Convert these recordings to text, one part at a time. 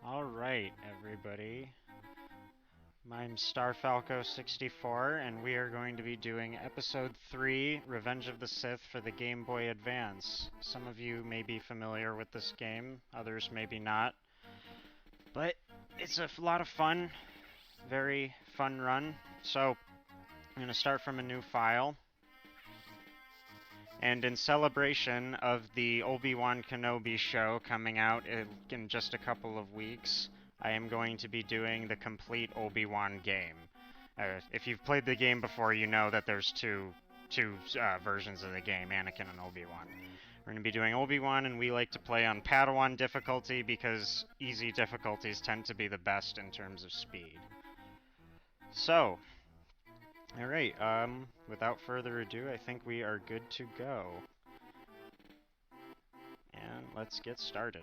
Alright, everybody. I'm StarFalco64, and we are going to be doing Episode 3, Revenge of the Sith for the Game Boy Advance. Some of you may be familiar with this game, others maybe not. But it's a lot of fun, very fun run. So, I'm going to start from a new file. And in celebration of the Obi-Wan Kenobi show coming out in just a couple of weeks, I am going to be doing the complete Obi-Wan game. If you've played the game before, you know that there's two versions of the game, Anakin and Obi-Wan. We're going to be doing Obi-Wan, and we like to play on Padawan difficulty because easy difficulties tend to be the best in terms of speed. So, alright, without further ado, I think we are good to go. And let's get started.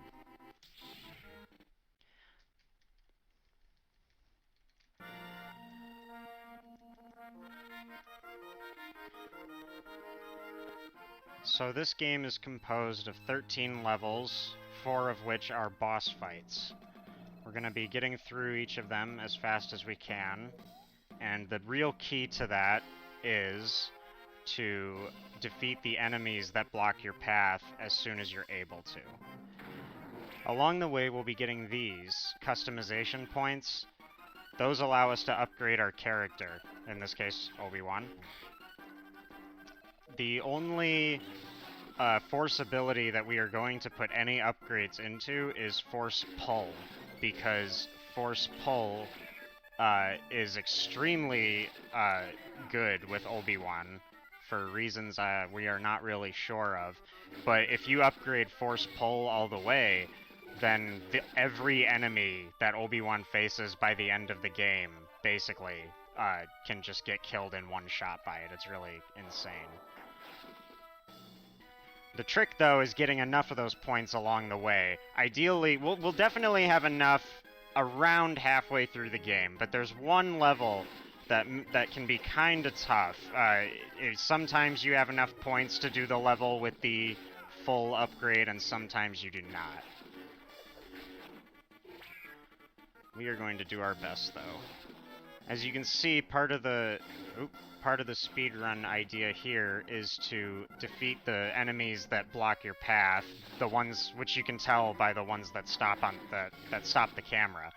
So this game is composed of 13 levels, 4 of which are boss fights. We're going to be getting through each of them as fast as we can. And the real key to that is to defeat the enemies that block your path as soon as you're able to. Along the way, we'll be getting these customization points. Those allow us to upgrade our character, in this case, Obi-Wan. The only force ability that we are going to put any upgrades into is Force Pull, because Force Pull is extremely good with Obi-Wan for reasons we are not really sure of. But if you upgrade Force Pull all the way, then every enemy that Obi-Wan faces by the end of the game, basically, can just get killed in one shot by it. It's really insane. The trick, though, is getting enough of those points along the way. Ideally, we'll definitely have enough around halfway through the game, but there's one level that can be kind of tough. Sometimes you have enough points to do the level with the full upgrade, and sometimes you do not. We are going to do our best, though. As you can see, part of the speedrun idea here is to defeat the enemies that block your path, the ones which you can tell by the ones that stop the camera.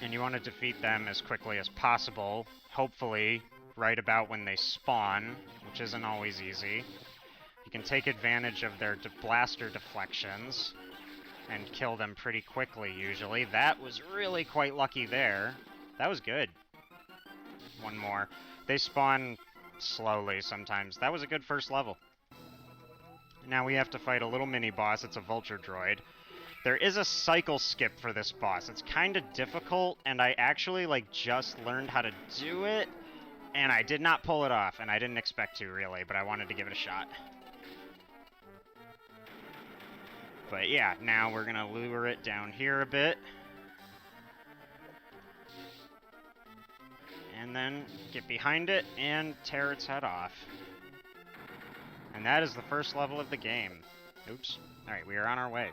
And you want to defeat them as quickly as possible, hopefully right about when they spawn, which isn't always easy. You can take advantage of their blaster deflections and kill them pretty quickly, usually. That was really quite lucky there. That was good. One more. They spawn slowly sometimes. That was a good first level. Now we have to fight a little mini-boss. It's a vulture droid. There is a cycle skip for this boss. It's kind of difficult, and I actually, just learned how to do it, and I did not pull it off, and I didn't expect to, really, but I wanted to give it a shot. But yeah, now we're gonna lure it down here a bit. And then get behind it and tear its head off. And that is the first level of the game. Oops. Alright, we are on our way.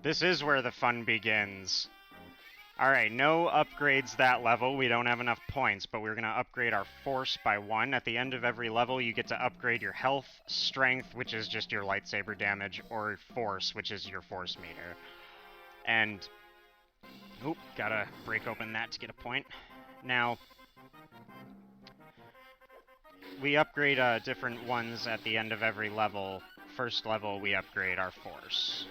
This is where the fun begins. Alright, no upgrades that level. We don't have enough points, but we're going to upgrade our force by 1. At the end of every level, you get to upgrade your health, strength, which is just your lightsaber damage, or force, which is your force meter. And, oop, gotta break open that to get a point. Now, we upgrade different ones at the end of every level. First level, we upgrade our force.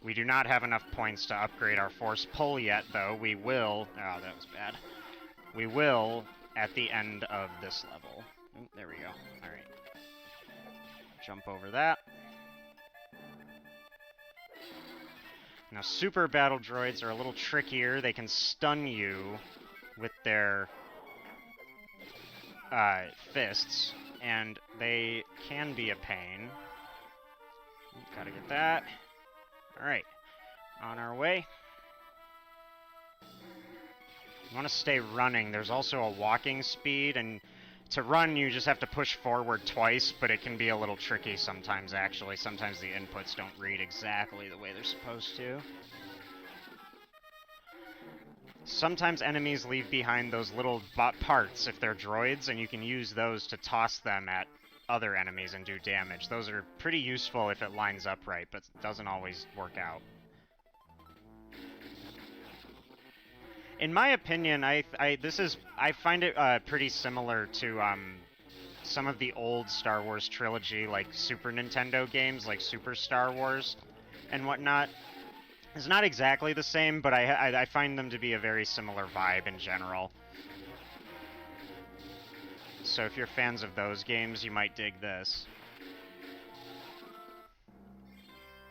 We do not have enough points to upgrade our Force Pull yet, though. We will... Oh, that was bad. We will at the end of this level. Ooh, there we go. Alright. Jump over that. Now, super battle droids are a little trickier. They can stun you with their fists, and they can be a pain. Gotta get that. Alright, on our way. You want to stay running. There's also a walking speed, and To run, you just have to push forward twice, but it can be a little tricky sometimes, actually. Sometimes the inputs don't read exactly the way they're supposed to. Sometimes enemies leave behind those little parts if they're droids, and you can use those to toss them at other enemies and do damage. Those are pretty useful if it lines up right, but it doesn't always work out. In my opinion, I find it pretty similar to some of the old Star Wars trilogy, like Super Nintendo games, like Super Star Wars and whatnot. It's not exactly the same, but I find them to be a very similar vibe in general. So if you're fans of those games, you might dig this.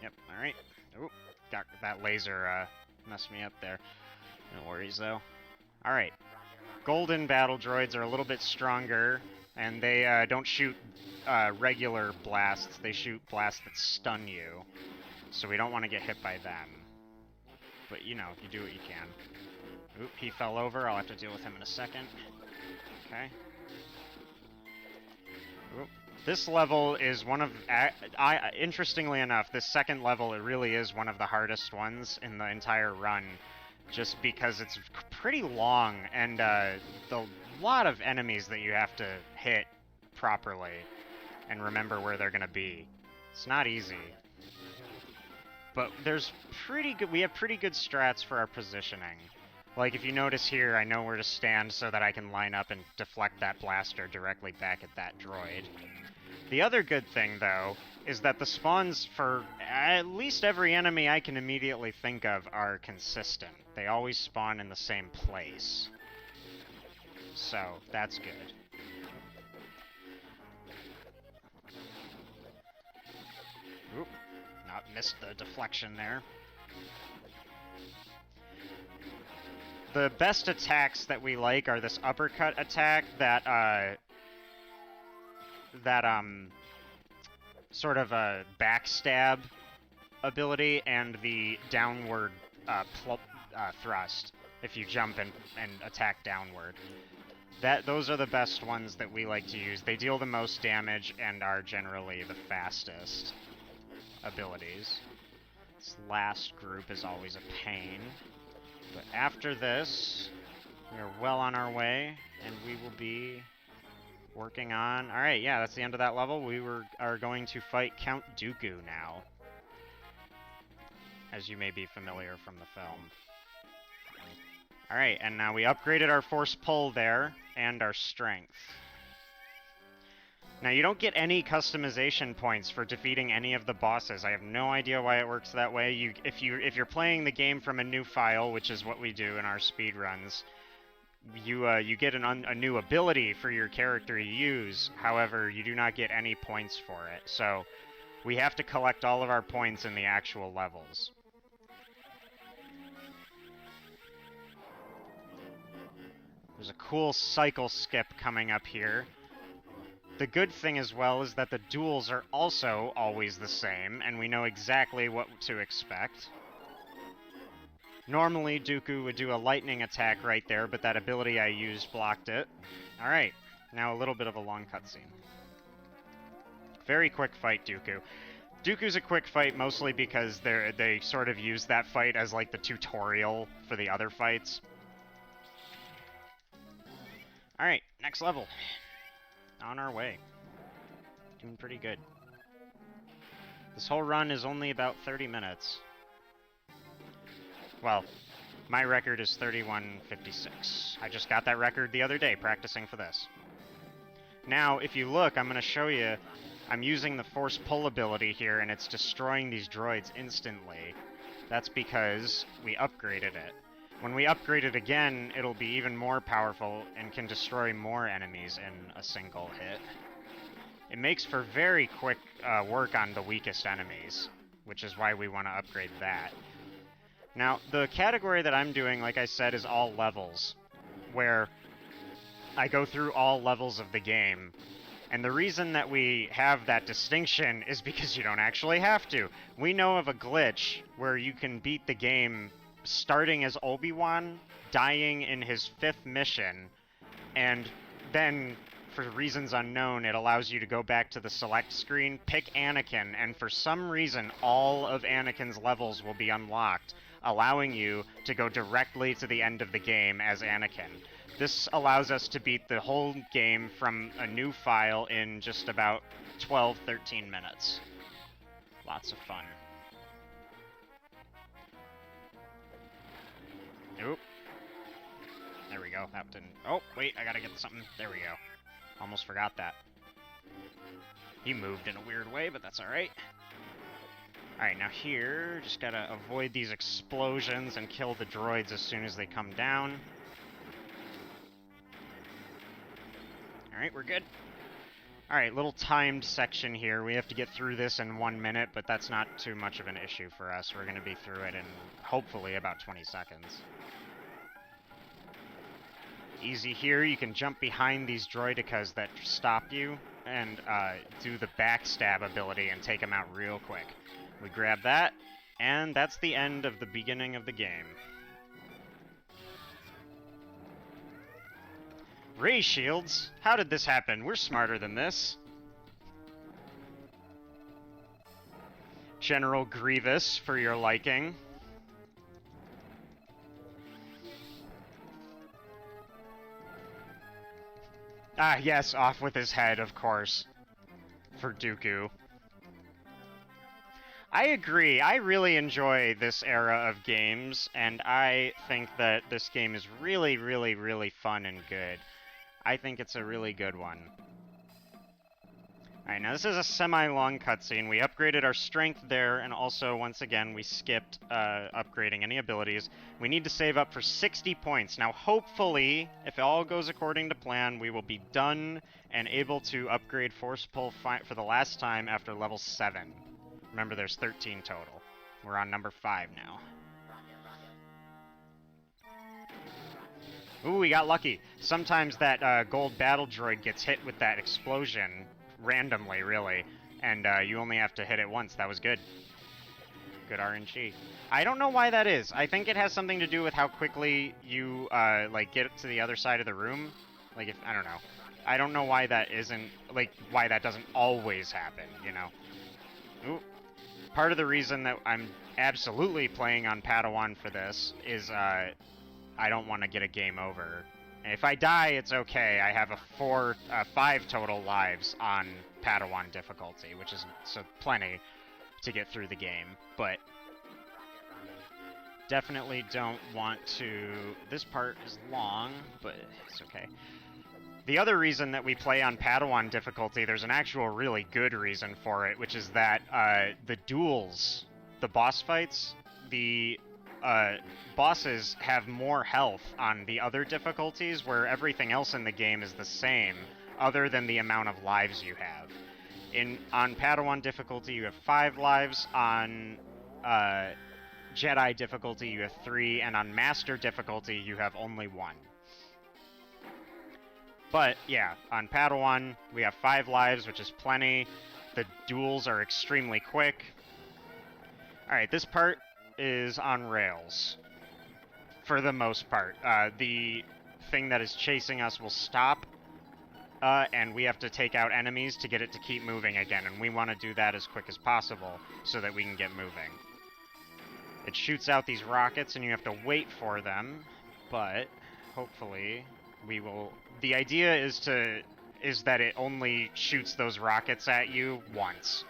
Yep, alright. Ooh, got that laser messed me up there. No worries, though. Alright. Golden battle droids are a little bit stronger, and they don't shoot regular blasts. They shoot blasts that stun you. So we don't want to get hit by them. But, you know, you do what you can. Oop, he fell over. I'll have to deal with him in a second. Okay. Oop. This level is one of... interestingly enough, this second level, it really is one of the hardest ones in the entire run. Just because it's pretty long, and the lot of enemies that you have to hit properly and remember where they're going to be. It's not easy. But we have pretty good strats for our positioning. Like, if you notice here, I know where to stand so that I can line up and deflect that blaster directly back at that droid. The other good thing, though, is that the spawns for at least every enemy I can immediately think of are consistent. They always spawn in the same place. So, that's good. Oop. Missed the deflection there. The best attacks that we like are this uppercut attack that sort of a backstab ability, and the downward thrust if you jump and attack downward. Those are the best ones that we like to use. They deal the most damage and are generally the fastest abilities. This last group is always a pain. But after this, we are well on our way, and we will be working on... Alright, yeah, that's the end of that level. We are going to fight Count Dooku now, as you may be familiar from the film. Alright, and now we upgraded our force pull there, and our strength. Now, you don't get any customization points for defeating any of the bosses. I have no idea why it works that way. If you're playing the game from a new file, which is what we do in our speedruns, you get a new ability for your character to use. However, you do not get any points for it. So, we have to collect all of our points in the actual levels. There's a cool cycle skip coming up here. The good thing as well is that the duels are also always the same, and we know exactly what to expect. Normally, Dooku would do a lightning attack right there, but that ability I used blocked it. Alright, now a little bit of a long cutscene. Very quick fight, Dooku. Dooku's a quick fight mostly because they sort of use that fight as like the tutorial for the other fights. Alright, next level. On our way. Doing pretty good. This whole run is only about 30 minutes. Well, my record is 31:56. I just got that record the other day practicing for this. Now, if you look, I'm going to show you, I'm using the force pull ability here, and it's destroying these droids instantly. That's because we upgraded it. When we upgrade it again, it'll be even more powerful and can destroy more enemies in a single hit. It makes for very quick work on the weakest enemies, which is why we want to upgrade that. Now, the category that I'm doing, like I said, is all levels, where I go through all levels of the game. And the reason that we have that distinction is because you don't actually have to. We know of a glitch where you can beat the game starting as Obi-Wan, dying in his 5th mission, and then for reasons unknown, it allows you to go back to the select screen, pick Anakin, and for some reason, all of Anakin's levels will be unlocked, allowing you to go directly to the end of the game as Anakin. This allows us to beat the whole game from a new file in just about 12-13 minutes. Lots of fun. Oop. There we go. That didn't... Oh, wait, I gotta get something. There we go. Almost forgot that. He moved in a weird way, but that's alright. Alright, now here, just gotta avoid these explosions and kill the droids as soon as they come down. Alright, we're good. Alright, little timed section here. We have to get through this in 1 minute, but that's not too much of an issue for us. We're gonna be through it in, hopefully, about 20 seconds. Easy here, you can jump behind these droidicas that stop you and do the backstab ability and take them out real quick. We grab that, and that's the end of the beginning of the game. Ray shields? How did this happen? We're smarter than this. General Grievous for your liking. Ah, yes, off with his head, of course. For Dooku. I agree. I really enjoy this era of games, and I think that this game is really, really, really fun and good. I think it's a really good one. Alright, now this is a semi-long cutscene. We upgraded our strength there, and also, once again, we skipped upgrading any abilities. We need to save up for 60 points. Now, hopefully, if all goes according to plan, we will be done and able to upgrade Force Pull for the last time after level 7. Remember, there's 13 total. We're on number 5 now. Ooh, we got lucky. Sometimes that gold battle droid gets hit with that explosion, randomly, really, and you only have to hit it once. That was good. Good RNG. I don't know why that is. I think it has something to do with how quickly you, like, get to the other side of the room. Like, if, I don't know. I don't know why that isn't, like, why that doesn't always happen, you know? Ooh. Part of the reason that I'm absolutely playing on Padawan for this is, I don't want to get a game over. If I die, it's okay. I have 5 total lives on Padawan difficulty, which is so plenty to get through the game. But definitely don't want to... This part is long, but it's okay. The other reason that we play on Padawan difficulty, there's an actual really good reason for it, which is that the duels, the boss fights, the bosses have more health on the other difficulties, where everything else in the game is the same, other than the amount of lives you have. On Padawan difficulty, you have 5 lives. On Jedi difficulty, you have 3, and on Master difficulty, you have only 1. But, yeah, on Padawan, we have 5 lives, which is plenty. The duels are extremely quick. Alright, this part is on rails. For the most part. The thing that is chasing us will stop, and we have to take out enemies to get it to keep moving again, and we want to do that as quick as possible so that we can get moving. It shoots out these rockets, and you have to wait for them, but hopefully we will... The idea is that it only shoots those rockets at you once.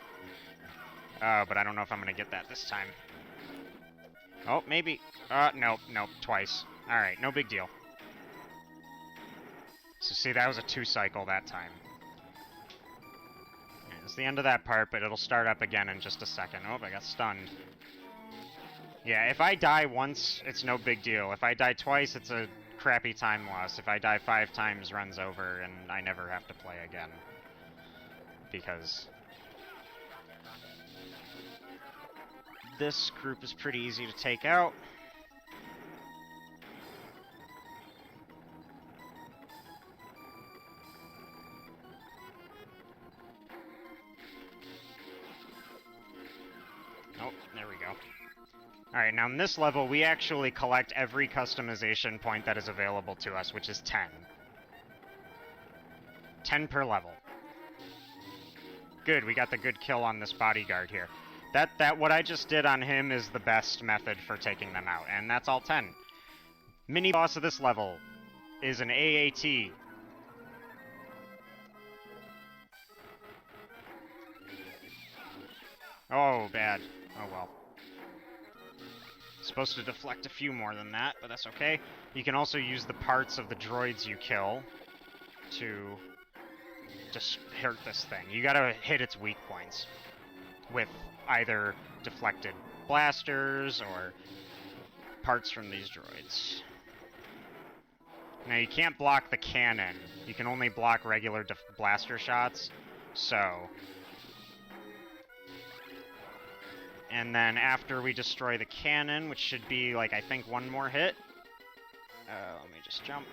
But I don't know if I'm gonna get that this time. Oh, maybe. Nope, twice. Alright, no big deal. So see, that was a 2-cycle that time. Yeah, it's the end of that part, but it'll start up again in just a second. Oh, I got stunned. Yeah, if I die once, it's no big deal. If I die twice, it's a crappy time loss. If I die 5 times, runs over, and I never have to play again. Because this group is pretty easy to take out. Oh, there we go. Alright, now in this level, we actually collect every customization point that is available to us, which is 10. 10 per level. Good, we got the good kill on this bodyguard here. That what I just did on him is the best method for taking them out, and that's all 10. Mini boss of this level is an AAT. Oh, bad. Oh well. Supposed to deflect a few more than that, but that's okay. You can also use the parts of the droids you kill to just hurt this thing. You gotta hit its weak points with either deflected blasters or parts from these droids. Now you can't block the cannon. You can only block regular blaster shots, so... And then after we destroy the cannon, which should be, like, I think one more hit. Let me just jump.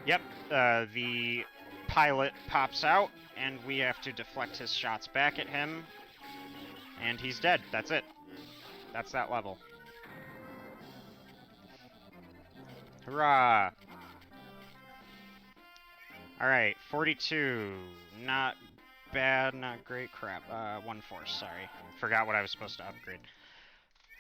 Yep, the pilot pops out, and we have to deflect his shots back at him. And he's dead. That's it. That's that level. Hurrah! Alright, 42. Not bad, not great. Crap. One force, sorry. Forgot what I was supposed to upgrade.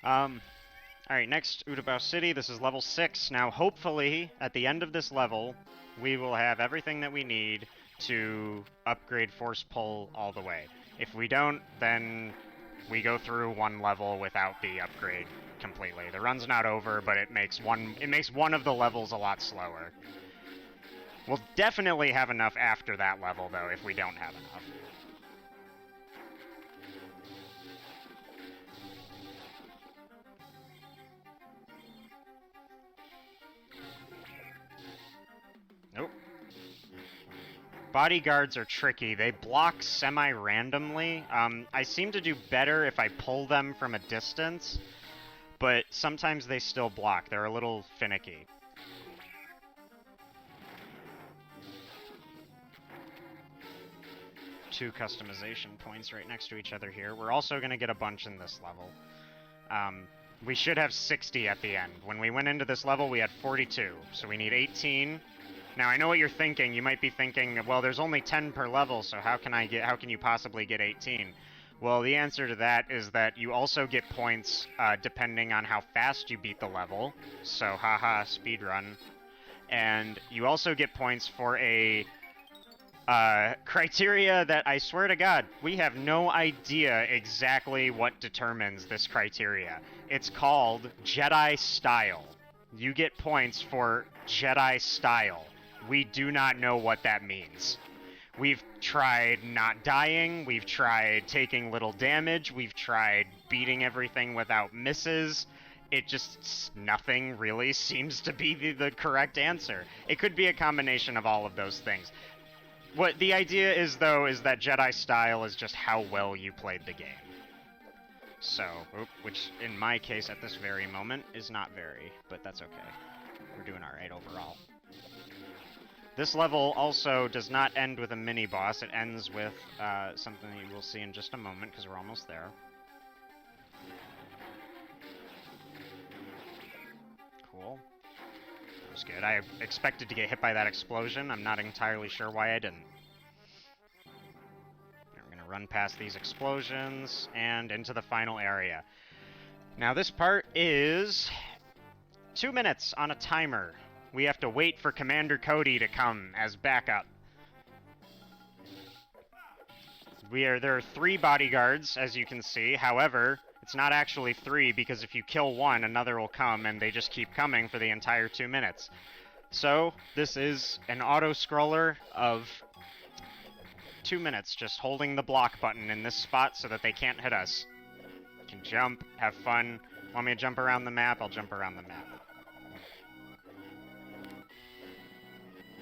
Alright, next, Utapau City. This is level 6. Now, hopefully, at the end of this level, we will have everything that we need to upgrade Force Pull all the way. If we don't, then we go through one level without the upgrade completely. The run's not over, but it makes one of the levels a lot slower. We'll definitely have enough after that level, though, if we don't have enough. Nope. Bodyguards are tricky. They block semi-randomly. I seem to do better if I pull them from a distance, but sometimes they still block. They're a little finicky. Two customization points right next to each other here. We're also going to get a bunch in this level. We should have 60 at the end. When we went into this level, we had 42, so we need 18. Now, I know what you're thinking. You might be thinking, well, there's only 10 per level, so how can you possibly get 18? Well, the answer to that is that you also get points depending on how fast you beat the level. So, haha, speedrun. And you also get points for a criteria that, I swear to God, we have no idea exactly what determines this criteria. It's called Jedi Style. You get points for Jedi Style. We do not know what that means. We've tried not dying, we've tried taking little damage, we've tried beating everything without misses. Nothing really seems to be the correct answer. It could be a combination of all of those things. What the idea is, though, is that Jedi Style is just how well you played the game. So, which in my case at this very moment is not very, but that's okay. We're doing alright overall. This level also does not end with a mini-boss. It ends with something that you will see in just a moment, because we're almost there. Cool. That was good. I expected to get hit by that explosion. I'm not entirely sure why I didn't. We're going to run past these explosions and into the final area. Now this part is 2 minutes on a timer. We have to wait for Commander Cody to come as backup. There are 3 bodyguards, as you can see. However, it's not actually 3, because if you kill one, another will come, and they just keep coming for the entire 2 minutes. So, this is an auto-scroller of 2 minutes, just holding the block button in this spot so that they can't hit us. You can jump, have fun. Want me to jump around the map? I'll jump around the map.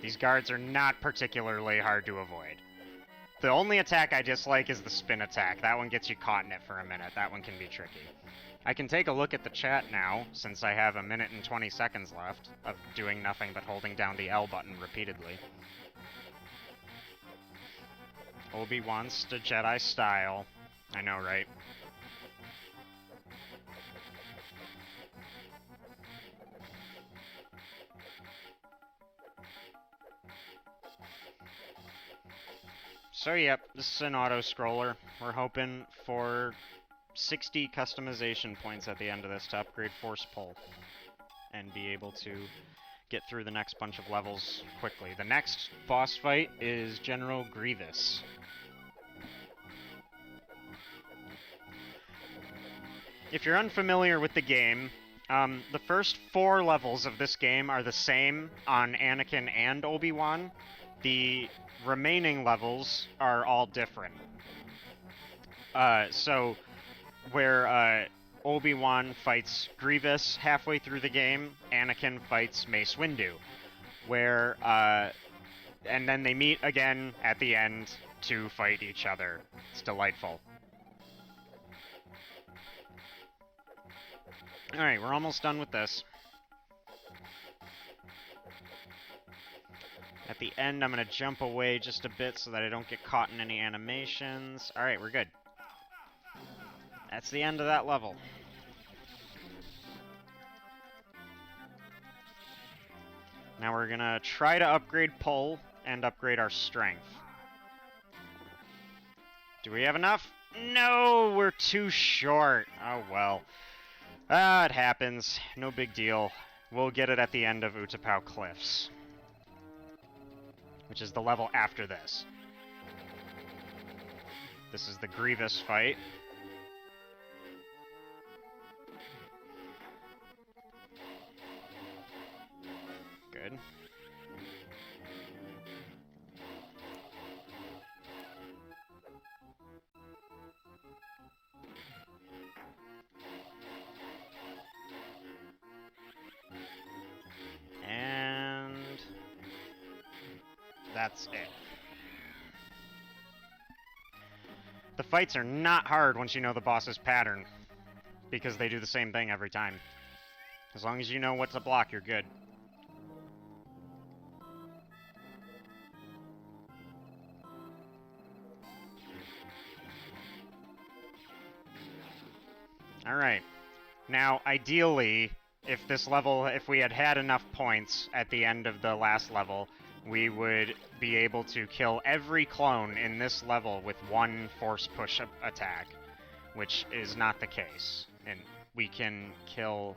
These guards are not particularly hard to avoid. The only attack I dislike is the spin attack. That one gets you caught in it for a minute. That one can be tricky. I can take a look at the chat now, since I have 1 minute and 20 seconds left of doing nothing but holding down the L button repeatedly. Obi wants to Jedi Style. I know, right? So yep, this is an auto-scroller. We're hoping for 60 customization points at the end of this to upgrade Force Pull and be able to get through the next bunch of levels quickly. The next boss fight is General Grievous. If you're unfamiliar with the game, the first 4 levels of this game are the same on Anakin and Obi-Wan. The remaining levels are all different. So, where Obi-Wan fights Grievous halfway through the game, Anakin fights Mace Windu. And then they meet again at the end to fight each other. It's delightful. Alright, we're almost done with this. At the end, I'm going to jump away just a bit so that I don't get caught in any animations. Alright, we're good. That's the end of that level. Now we're going to try to upgrade Pull and upgrade our Strength. Do we have enough? No, we're too short. Oh, well. It happens. No big deal. We'll get it at the end of Utapau Cliffs, which is the level after this. This is the Grievous fight. Good. And that's it. The fights are not hard once you know the boss's pattern, because they do the same thing every time. As long as you know what to block, you're good. Alright. Now, ideally, if we had had enough points at the end of the last level, we would be able to kill every clone in this level with one force push attack, which is not the case. And we can kill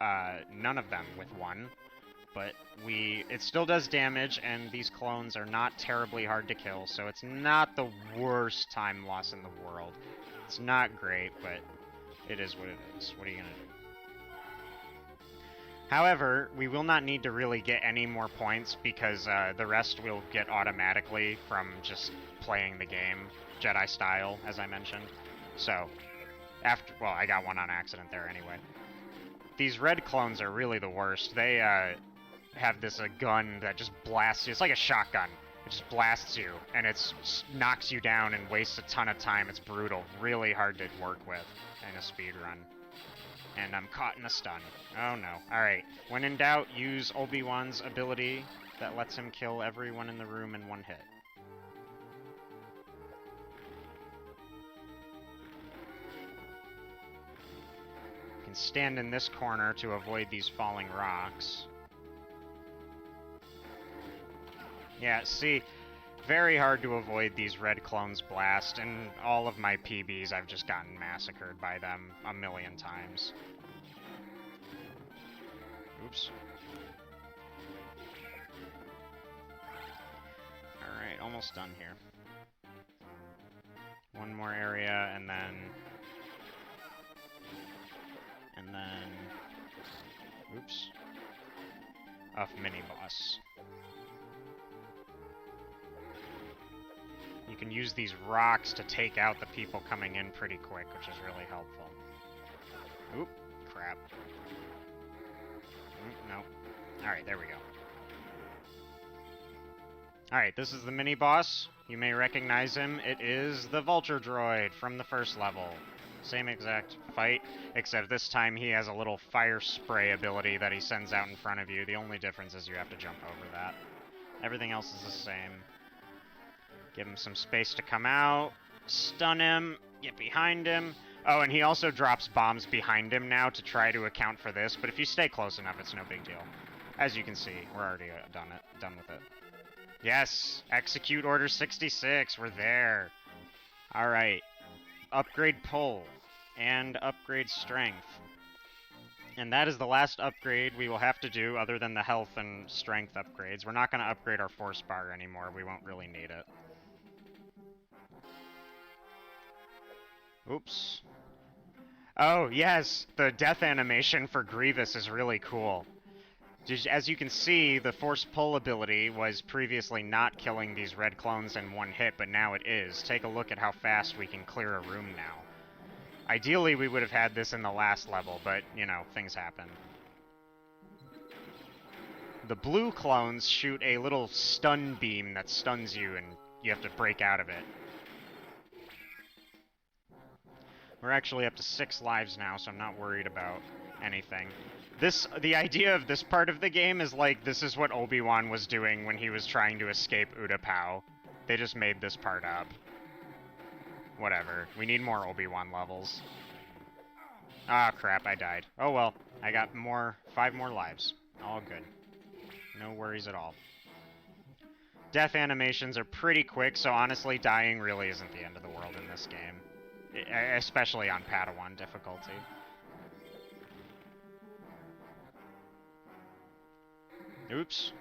none of them with one, but it still does damage, and these clones are not terribly hard to kill, so it's not the worst time loss in the world. It's not great, but it is what it is. What are you gonna do? However, we will not need to really get any more points because the rest will get automatically from just playing the game Jedi style, as I mentioned. So, well, I got one on accident there anyway. These red clones are really the worst. They have this gun that just blasts you. It's like a shotgun. It just blasts you, and it knocks you down and wastes a ton of time. It's brutal. Really hard to work with in a speedrun. And I'm caught in a stun. Oh no. Alright. When in doubt, use Obi-Wan's ability that lets him kill everyone in the room in one hit. You can stand in this corner to avoid these falling rocks. Yeah, see, very hard to avoid these red clones blast, and all of my PBs I've just gotten massacred by them a million times. Oops. Alright, almost done here. One more area, and then... Oops. A mini-boss. You can use these rocks to take out the people coming in pretty quick, which is really helpful. Oop, crap. No. Alright, there we go. Alright, this is the mini-boss. You may recognize him. It is the Vulture Droid from the first level. Same exact fight, except this time he has a little fire spray ability that he sends out in front of you. The only difference is you have to jump over that. Everything else is the same. Give him some space to come out, stun him, get behind him. Oh, and he also drops bombs behind him now to try to account for this, but if you stay close enough, it's no big deal. As you can see, we're already done with it. Yes! Execute Order 66. We're there. Alright. Upgrade Pull. And upgrade Strength. And that is the last upgrade we will have to do other than the health and strength upgrades. We're not going to upgrade our force bar anymore. We won't really need it. Oops. Oh, yes! The death animation for Grievous is really cool. As you can see, the Force Pull ability was previously not killing these red clones in one hit, but now it is. Take a look at how fast we can clear a room now. Ideally, we would have had this in the last level, but, you know, things happen. The blue clones shoot a little stun beam that stuns you, and you have to break out of it. We're actually up to 6 lives now, so I'm not worried about anything. The idea of this part of the game is like, this is what Obi-Wan was doing when he was trying to escape Utapau. They just made this part up. Whatever. We need more Obi-Wan levels. Ah, crap, I died. Oh well, I got 5 more lives. All good. No worries at all. Death animations are pretty quick, so honestly, dying really isn't the end of the world in this game. Especially on Padawan difficulty. Oops,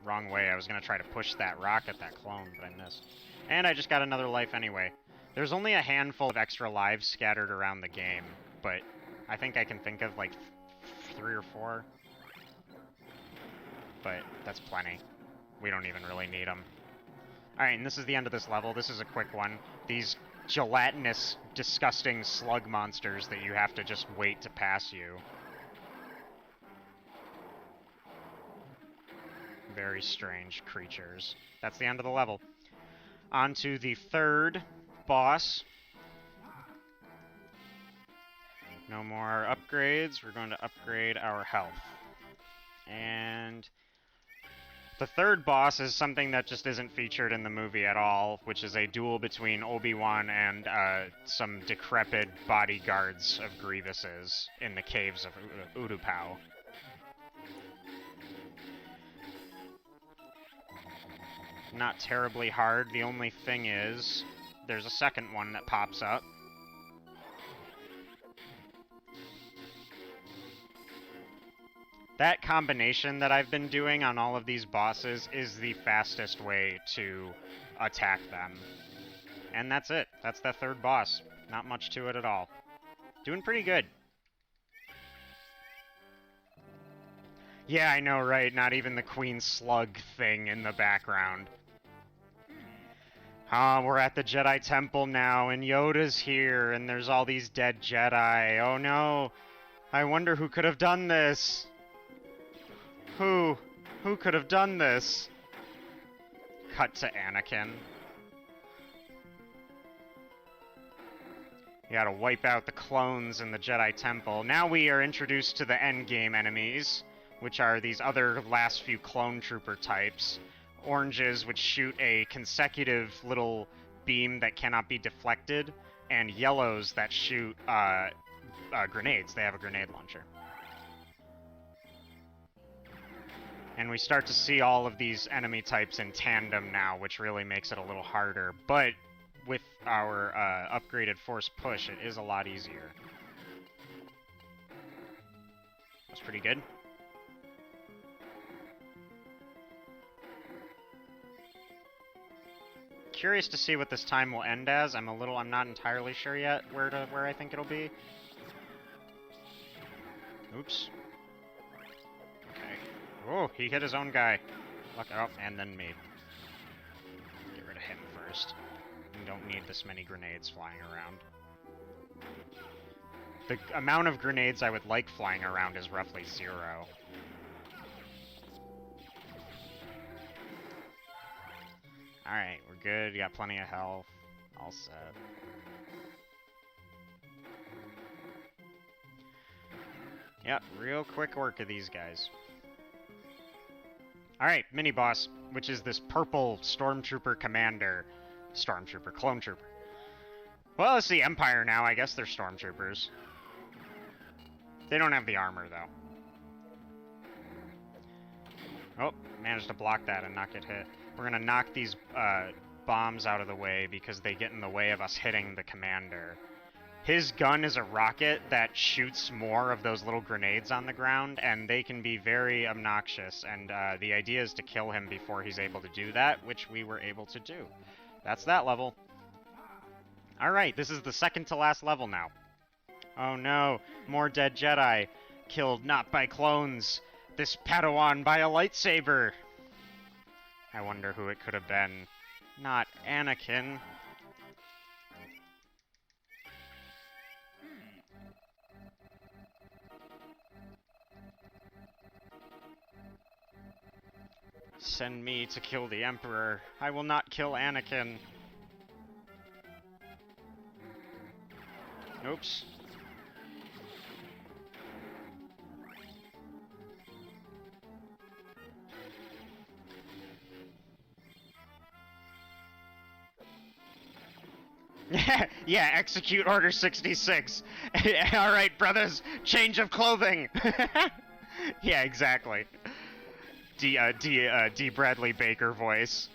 wrong way. I was going to try to push that rock at that clone, but I missed. And I just got another life anyway. There's only a handful of extra lives scattered around the game, but I think I can think of like 3 or 4. But that's plenty. We don't even really need them. Alright, and this is the end of this level. This is a quick one. These gelatinous, disgusting slug monsters that you have to just wait to pass you. Very strange creatures. That's the end of the level. On to the third boss. No more upgrades. We're going to upgrade our health. And the third boss is something that just isn't featured in the movie at all, which is a duel between Obi-Wan and some decrepit bodyguards of Grievous's in the caves of Utapau. Not terribly hard. The only thing is, there's a second one that pops up. That combination that I've been doing on all of these bosses is the fastest way to attack them. And that's it. That's the third boss. Not much to it at all. Doing pretty good. Yeah, I know, right? Not even the Queen Slug thing in the background. We're at the Jedi Temple now, and Yoda's here, and there's all these dead Jedi. Oh no! I wonder who could have done this? Who? Who could have done this? Cut to Anakin. You gotta wipe out the clones in the Jedi Temple. Now we are introduced to the endgame enemies, which are these other last few clone trooper types. Oranges, which shoot a consecutive little beam that cannot be deflected, and yellows that shoot grenades. They have a grenade launcher. And we start to see all of these enemy types in tandem now, which really makes it a little harder. But with our upgraded force push, it is a lot easier. That's pretty good. Curious to see what this time will end as. I'm not entirely sure yet where I think it'll be. Oops. Okay. Oh, he hit his own guy. Look, oh, and then me. Get rid of him first. We don't need this many grenades flying around. The amount of grenades I would like flying around is roughly 0. Alright, we're good. We got plenty of health. All set. Yep, real quick work of these guys. Alright, mini-boss, which is this purple Stormtrooper commander. Stormtrooper, clone trooper. Well, it's the Empire now. I guess they're Stormtroopers. They don't have the armor, though. Oh, managed to block that and not get hit. We're gonna knock these bombs out of the way because they get in the way of us hitting the commander. His gun is a rocket that shoots more of those little grenades on the ground, and they can be very obnoxious, and the idea is to kill him before he's able to do that, which we were able to do. That's that level. Alright, this is the second to last level now. Oh no, more dead Jedi. Killed not by clones. This Padawan by a lightsaber. I wonder who it could have been. Not Anakin. Send me to kill the Emperor. I will not kill Anakin. Oops. Yeah, execute Order 66. Alright, brothers, change of clothing. Yeah, exactly. D. Bradley Baker voice.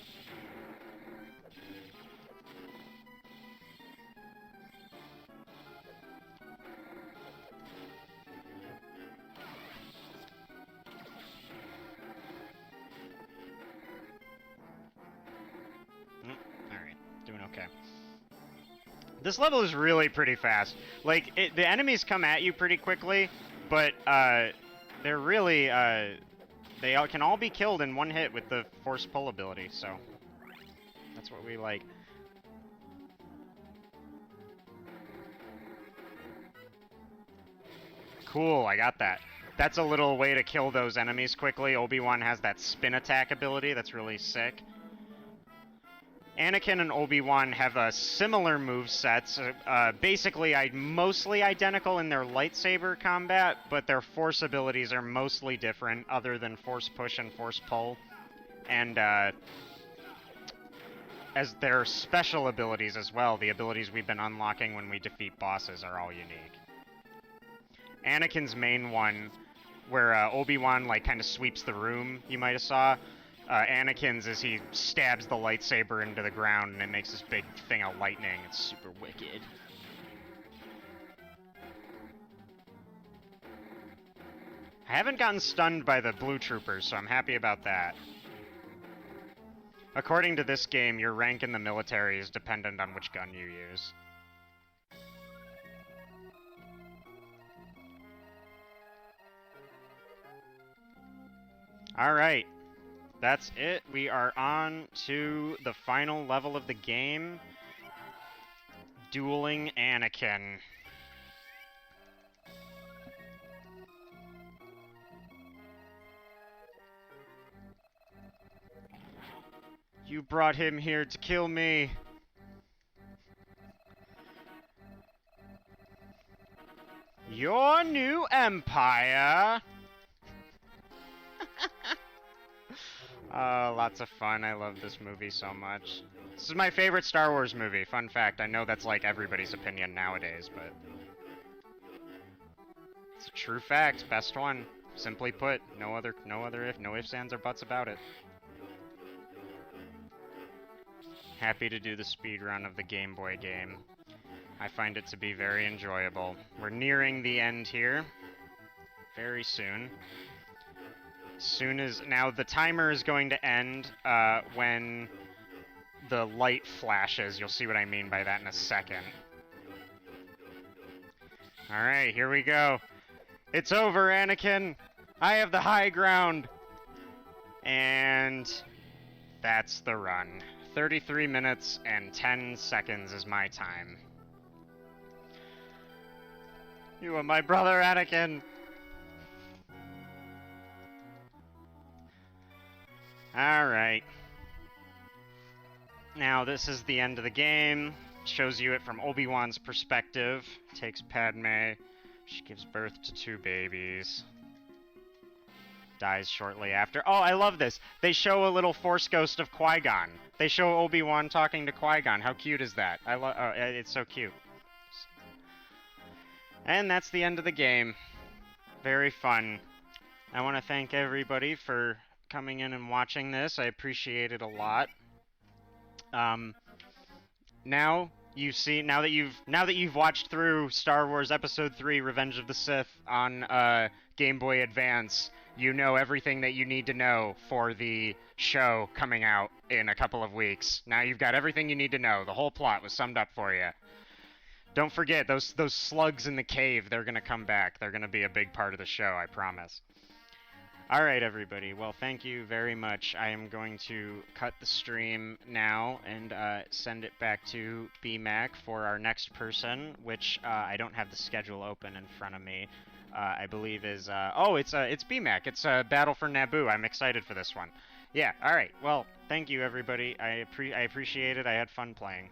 Alright, doing okay. This level is really pretty fast. Like, the enemies come at you pretty quickly, but they're really, they can all be killed in one hit with the Force Pull ability, so that's what we like. Cool, I got that. That's a little way to kill those enemies quickly. Obi-Wan has that spin attack ability that's really sick. Anakin and Obi-Wan have a similar movesets, basically mostly identical in their lightsaber combat, but their Force abilities are mostly different, other than Force Push and Force Pull. And as their special abilities as well, the abilities we've been unlocking when we defeat bosses are all unique. Anakin's main one, where Obi-Wan like kind of sweeps the room, you might have saw. Anakin's is he stabs the lightsaber into the ground and it makes this big thing of lightning. It's super wicked. I haven't gotten stunned by the blue troopers, so I'm happy about that. According to this game, your rank in the military is dependent on which gun you use. Alright. That's it. We are on to the final level of the game. Dueling Anakin. You brought him here to kill me. Your new empire. Lots of fun. I love this movie so much. This is my favorite Star Wars movie. Fun fact. I know that's like everybody's opinion nowadays, but it's a true fact. Best one. Simply put. No ifs, ands, or buts about it. Happy to do the speedrun of the Game Boy game. I find it to be very enjoyable. We're nearing the end here. Very soon. Now the timer is going to end when the light flashes. You'll see what I mean by that in a second. Alright, here we go. It's over, Anakin! I have the high ground! And that's the run. 33 minutes and 10 seconds is my time. You are my brother, Anakin! Alright. Now, this is the end of the game. Shows you it from Obi-Wan's perspective. Takes Padme. She gives birth to 2 babies. Dies shortly after. Oh, I love this. They show a little Force ghost of Qui-Gon. They show Obi-Wan talking to Qui-Gon. How cute is that? It's so cute. And that's the end of the game. Very fun. I want to thank everybody for coming in and watching this. I appreciate it a lot. Now now that you've watched through Star Wars Episode 3: Revenge of the Sith on Game Boy Advance, you know everything that you need to know for the show coming out in a couple of weeks. Now you've got everything you need to know. The whole plot was summed up for you. Don't forget those slugs in the cave. They're gonna come back. They're gonna be a big part of the show, I promise. Alright, everybody. Well, thank you very much. I am going to cut the stream now and send it back to BMAC for our next person, which I don't have the schedule open in front of me. I believe is... it's BMAC. It's Battle for Naboo. I'm excited for this one. Yeah, alright. Well, thank you, everybody. I appreciate it. I had fun playing.